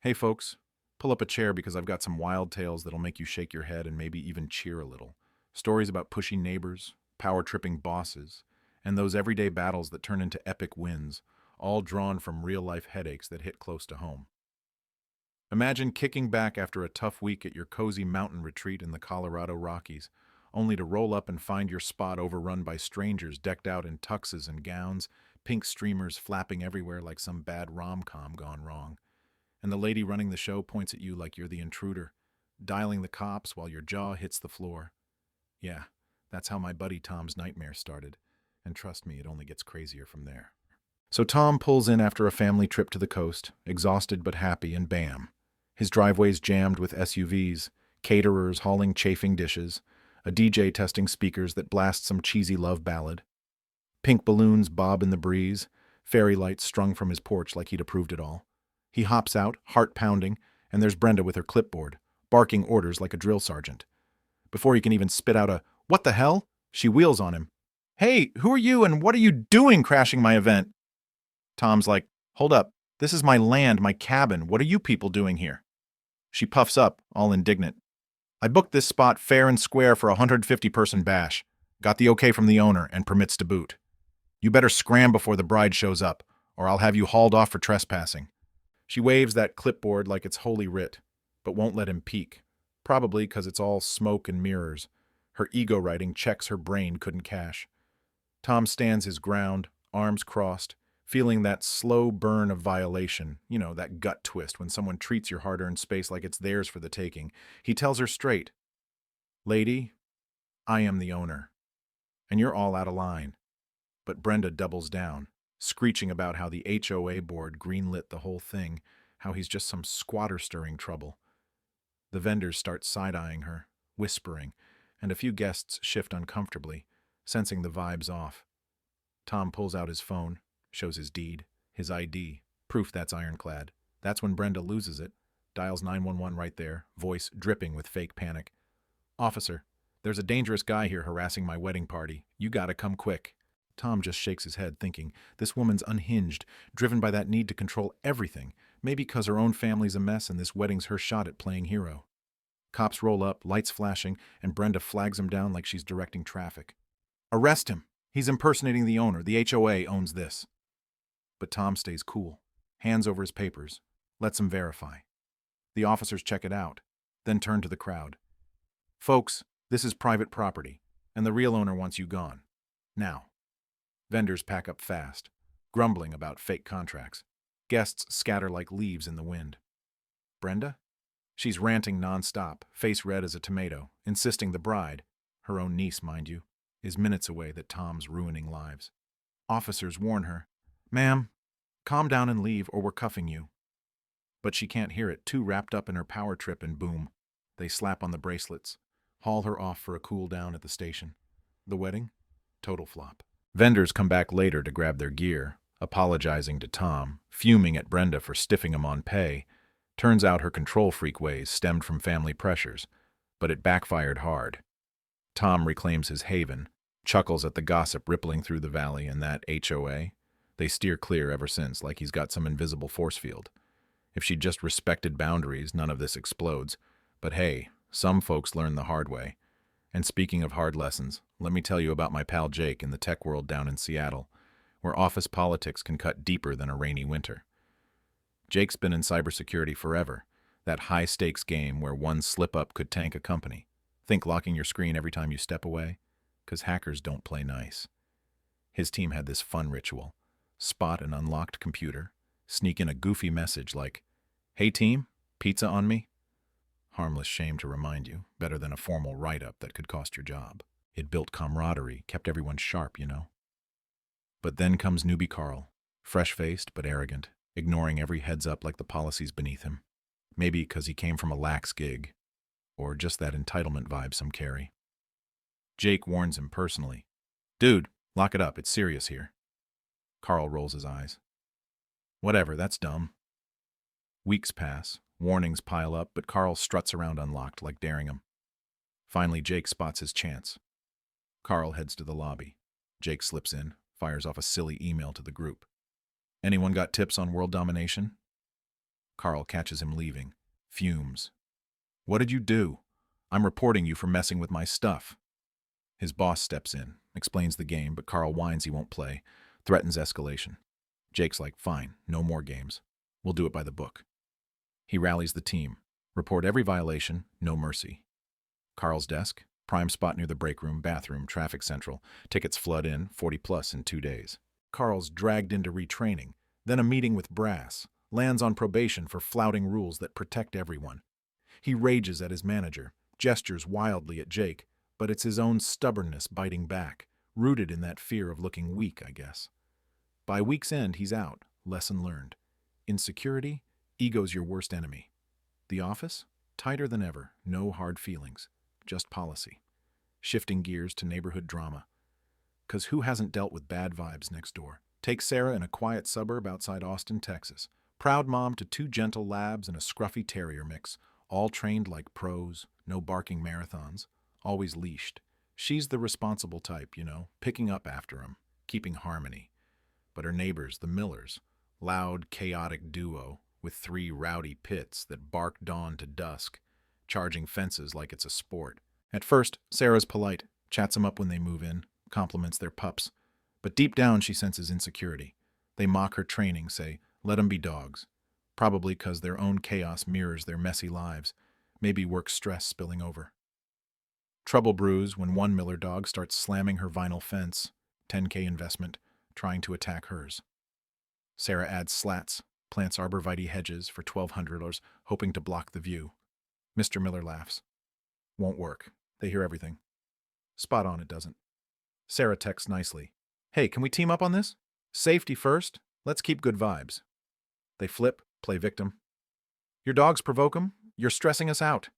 Hey folks, pull up a chair because I've got some wild tales that'll make you shake your head and maybe even cheer a little. Stories about pushy neighbors, power-tripping bosses, and those everyday battles that turn into epic wins, all drawn from real-life headaches that hit close to home. Imagine kicking back after a tough week at your cozy mountain retreat in the Colorado Rockies, only to roll up and find your spot overrun by strangers decked out in tuxes and gowns, pink streamers flapping everywhere like some bad rom-com gone wrong. And the lady running the show points at you like you're the intruder, dialing the cops while your jaw hits the floor. Yeah, that's how my buddy Tom's nightmare started, and trust me, it only gets crazier from there. So Tom pulls in after a family trip to the coast, exhausted but happy, and bam. His driveway's jammed with SUVs, caterers hauling chafing dishes, a DJ testing speakers that blast some cheesy love ballad. Pink balloons bob in the breeze, fairy lights strung from his porch like he'd approved it all. He hops out, heart pounding, and there's Brenda with her clipboard, barking orders like a drill sergeant. Before he can even spit out a, "What the hell?" she wheels on him. "Hey, who are you and what are you doing crashing my event?" Tom's like, "Hold up, this is my land, my cabin, what are you people doing here?" She puffs up, all indignant. "I booked this spot fair and square for a 150-person bash. Got the okay from the owner and permits to boot. You better scram before the bride shows up, or I'll have you hauled off for trespassing." She waves that clipboard like it's holy writ, but won't let him peek, probably because it's all smoke and mirrors. Her ego writing checks her brain couldn't cash. Tom stands his ground, arms crossed, feeling that slow burn of violation, that gut twist when someone treats your hard-earned space like it's theirs for the taking. He tells her straight, "Lady, I am the owner, and you're all out of line." But Brenda doubles down, screeching about how the HOA board greenlit the whole thing, how he's just some squatter stirring trouble. The vendors start side-eyeing her, whispering, and a few guests shift uncomfortably, sensing the vibes off. Tom pulls out his phone, shows his deed, his ID, proof that's ironclad. That's when Brenda loses it, dials 911 right there, voice dripping with fake panic. "Officer, there's a dangerous guy here harassing my wedding party. You gotta come quick." Tom just shakes his head, thinking, this woman's unhinged, driven by that need to control everything, maybe because her own family's a mess and this wedding's her shot at playing hero. Cops roll up, lights flashing, and Brenda flags him down like she's directing traffic. "Arrest him! He's impersonating the owner. The HOA owns this." But Tom stays cool, hands over his papers, lets him verify. The officers check it out, then turn to the crowd. "Folks, this is private property, and the real owner wants you gone. Now." Vendors pack up fast, grumbling about fake contracts. Guests scatter like leaves in the wind. Brenda? She's ranting nonstop, face red as a tomato, insisting the bride, her own niece, mind you, is minutes away, that Tom's ruining lives. Officers warn her, "Ma'am, calm down and leave or we're cuffing you." But she can't hear it, too wrapped up in her power trip, and boom, they slap on the bracelets, haul her off for a cool down at the station. The wedding? Total flop. Vendors come back later to grab their gear, apologizing to Tom, fuming at Brenda for stiffing him on pay. Turns out her control freak ways stemmed from family pressures, but it backfired hard. Tom reclaims his haven, chuckles at the gossip rippling through the valley, and that HOA, they steer clear ever since, like he's got some invisible force field. If she'd just respected boundaries, none of this explodes. But hey, some folks learn the hard way. And speaking of hard lessons, let me tell you about my pal Jake in the tech world down in Seattle, where office politics can cut deeper than a rainy winter. Jake's been in cybersecurity forever, that high-stakes game where one slip-up could tank a company. Think locking your screen every time you step away? 'Cause hackers don't play nice. His team had this fun ritual: spot an unlocked computer, sneak in a goofy message like, "Hey team, pizza on me?" Harmless shame to remind you, better than a formal write-up that could cost your job. It built camaraderie, kept everyone sharp. But then comes newbie Carl, fresh-faced but arrogant, ignoring every heads-up like the policy's beneath him. Maybe because he came from a lax gig, or just that entitlement vibe some carry. Jake warns him personally, "Dude, lock it up, it's serious here." Carl rolls his eyes. "Whatever, that's dumb." Weeks pass, warnings pile up, but Carl struts around unlocked like daring him. Finally, Jake spots his chance. Carl heads to the lobby. Jake slips in, fires off a silly email to the group. "Anyone got tips on world domination?" Carl catches him leaving. Fumes. What did you do? I'm reporting you for messing with my stuff. His boss steps in, explains the game, but Carl whines he won't play, threatens escalation. Jake's like, fine, no more games. We'll do it by the book. He rallies the team. Report every violation, no mercy. Carl's desk, prime spot near the break room, bathroom, traffic central. Tickets flood in, 40 plus in 2 days. Carl's dragged into retraining, then a meeting with brass, lands on probation for flouting rules that protect everyone. He rages at his manager, gestures wildly at Jake, but it's his own stubbornness biting back, rooted in that fear of looking weak, I guess. By week's end, he's out, lesson learned. Insecurity, ego's your worst enemy. The office? Tighter than ever, no hard feelings, just policy. Shifting gears to neighborhood drama. 'Cause who hasn't dealt with bad vibes next door? Take Sarah in a quiet suburb outside Austin, Texas. Proud mom to 2 gentle labs and a scruffy terrier mix, all trained like pros, no barking marathons, always leashed. She's the responsible type, picking up after him, keeping harmony. But her neighbors, the Millers, loud, chaotic duo with 3 rowdy pits that bark dawn to dusk, charging fences like it's a sport. At first, Sarah's polite, chats them up when they move in, compliments their pups. But deep down, she senses insecurity. They mock her training, say, let 'em be dogs. Probably 'cause their own chaos mirrors their messy lives, maybe work stress spilling over. Trouble brews when one Miller dog starts slamming her vinyl fence, 10K investment, trying to attack hers. Sarah adds slats, plants arborvitae hedges for $1,200, hoping to block the view. Mr. Miller laughs. Won't work. They hear everything. Spot on, it doesn't. Sarah texts nicely. Hey, can we team up on this? Safety first. Let's keep good vibes. They flip, play victim. Your dogs provoke 'em? You're stressing us out.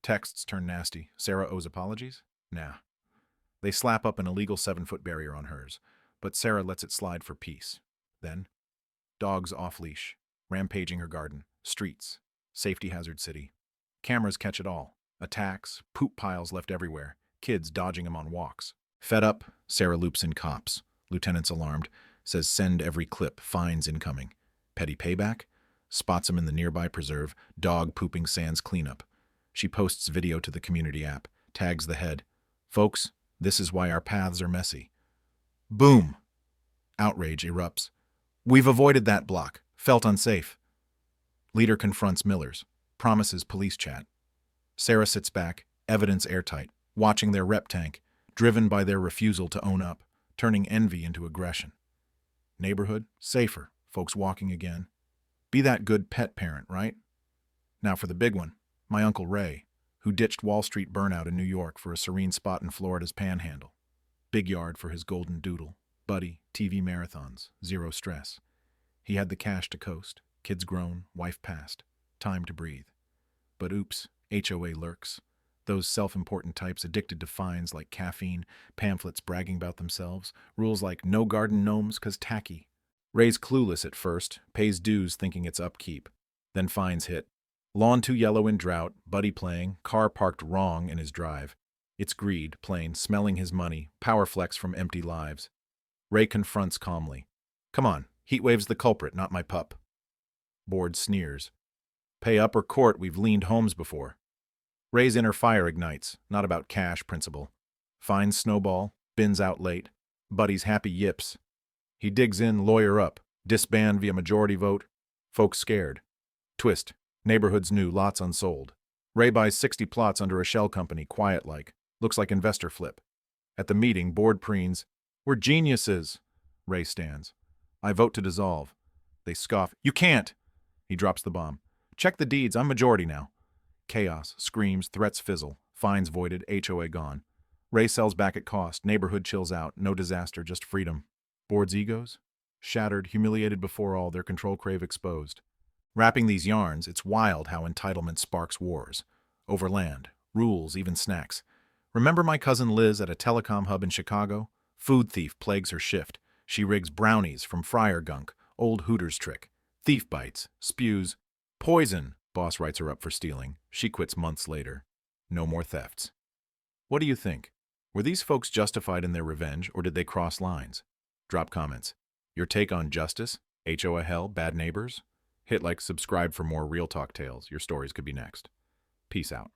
Texts turn nasty. Sarah owes apologies? Nah. They slap up an illegal 7-foot barrier on hers, but Sarah lets it slide for peace. Then, dogs off-leash, rampaging her garden, streets, safety hazard city. Cameras catch it all. Attacks, poop piles left everywhere, kids dodging them on walks. Fed up, Sarah loops in cops. Lieutenant's alarmed, says send every clip, fines incoming. Petty payback? Spots him in the nearby preserve, dog pooping sans cleanup. She posts video to the community app, tags the head. Folks, this is why our paths are messy. Boom! Outrage erupts. We've avoided that block. Felt unsafe. Leader confronts Millers. Promises police chat. Sarah sits back, evidence airtight, watching their rep tank, driven by their refusal to own up, turning envy into aggression. Neighborhood? Safer. Folks walking again. Be that good pet parent, right? Now for the big one. My Uncle Ray, who ditched Wall Street burnout in New York for a serene spot in Florida's Panhandle. Big yard for his golden doodle. Buddy, TV marathons, zero stress. He had the cash to coast. Kids grown, wife passed. Time to breathe. But oops, HOA lurks. Those self-important types addicted to fines like caffeine, pamphlets bragging about themselves, rules like no garden gnomes 'cause tacky. Ray's clueless at first, pays dues thinking it's upkeep. Then fines hit. Lawn too yellow in drought, buddy playing, car parked wrong in his drive. It's greed, plain, smelling his money, power flex from empty lives. Ray confronts calmly. Come on, Heatwave's the culprit, not my pup. Board sneers. Pay up or court, we've leaned homes before. Ray's inner fire ignites, not about cash principle. Fines snowball, bins out late. Buddy's happy yips. He digs in, lawyer up, disband via majority vote. Folks scared. Twist. Neighborhood's new, lots unsold. Ray buys 60 plots under a shell company, quiet-like. Looks like investor flip. At the meeting, board preens. We're geniuses. Ray stands. I vote to dissolve. They scoff. You can't. He drops the bomb. Check the deeds, I'm majority now. Chaos, screams, threats fizzle. Fines voided, HOA gone. Ray sells back at cost. Neighborhood chills out. No disaster, just freedom. Board's egos? Shattered, humiliated before all, their control crave exposed. Wrapping these yarns, it's wild how entitlement sparks wars. Over land, rules, even snacks. Remember my cousin Liz at a telecom hub in Chicago? Food thief plagues her shift. She rigs brownies from fryer gunk, old Hooters trick. Thief bites, spews. Poison, boss writes her up for stealing. She quits months later. No more thefts. What do you think? Were these folks justified in their revenge, or did they cross lines? Drop comments. Your take on justice? HOA hell, bad neighbors? Hit like, subscribe for more Real Talk tales. Your stories could be next. Peace out.